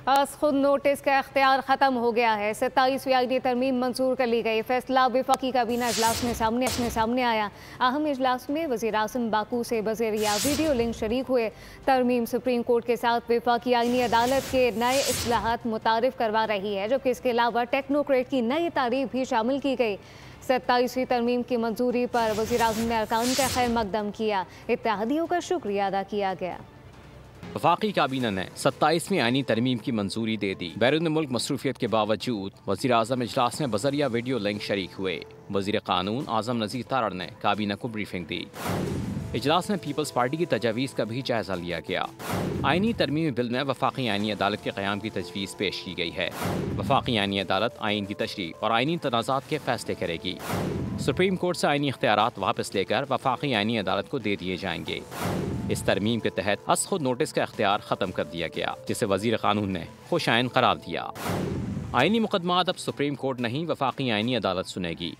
आज खुद नोटिस का इख्तियार ख़त्म हो गया है। 27वीं आईनी तरमीम मंजूर कर ली गई। फैसला वफाकी काबीना इजलास में सामने आया। अहम इजलास में वज़ीर आज़म बाकू से बज़रिया वीडियो लिंक शरीक हुए। तरमीम सुप्रीम कोर्ट के साथ वफाकी आईनी अदालत के नए इस्लाहात मुतारिफ करवा रही है, जबकि इसके अलावा टेक्नोक्रेट की नई तारीफ भी शामिल की गई। 27वीं तरमीम की मंजूरी पर वज़ीर आज़म ने अरकान का खैर मकदम किया। इत्तेहादियों का शुक्रिया अदा किया गया। वफाकी काबीना ने 27वीं आईनी तरमीम की मंजूरी दे दी। बैरून मुल्क मसरूफियत के बावजूद वज़ीर आज़म इजलास में बज़रिया वीडियो लिंक शरीक हुए। वज़ीर कानून आज़म नज़ीर तारड़ ने काबीना को ब्रीफिंग दी। इजलास में पीपल्स पार्टी की तजावीज़ का भी जायजा लिया गया। आईनी तरमीमी बिल में वफाकी आईनी अदालत के क़याम की तजवीज़ पेश की गई है। वफाकी आईनी अदालत आइन की तशरीह और आईनी तनाज़ात के फैसले करेगी। सुप्रीम कोर्ट से आईनी इख्तियारात वापस लेकर वफाकी आईनी अदालत को दे दिए जाएंगे। इस तरमीम के तहत अस खुद नोटिस का इख्तियार ख़त्म कर दिया गया, जिसे वज़ीर कानून ने खुश आइन करार दिया। आईनी मुकदमात अब सुप्रीम कोर्ट नहीं वफाकी आईनी अदालत सुनेगी।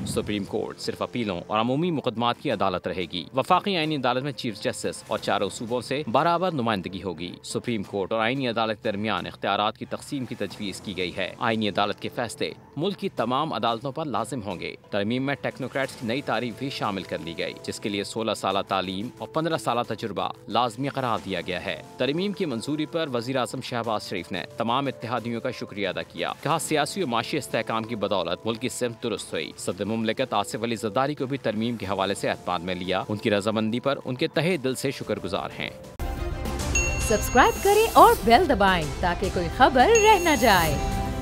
सुप्रीम कोर्ट सिर्फ अपीलों और अमूमी मुकदमात की अदालत रहेगी। वफाकी आईनी अदालत में चीफ जस्टिस और चारों सूबों से बराबर नुमाइंदगी होगी। सुप्रीम कोर्ट और आईनी अदालत के दरमियान इख्तियारात की तकसीम की तजवीज़ की गई है। आईनी अदालत के फैसले मुल्क की तमाम अदालतों पर लाजिम होंगे। तरमीम में टेक्नोक्रेट्स की नई तारीफ भी शामिल कर ली गई, जिसके लिए 16 साल तालीम और 15 साल तजुर्बा लाजमी करार दिया गया है। तरमीम की मंजूरी पर वज़ीर आज़म शहबाज शरीफ ने तमाम इत्तेहादियों का शुक्रिया अदा किया। कहा, सियासी और माशी इस्तेहकाम की बदौलत मुल्क की सिमत दुरुस्त हुई। सदर मुमलिकत आसिफ अली ज़रदारी को भी तरमीम के हवाले से एतमाद में लिया। उनकी रजामंदी पर उनके तहे दिल से शुक्रगुजार हैं। सब्सक्राइब करें और बेल दबाएं ताकि कोई खबर रह न जाए।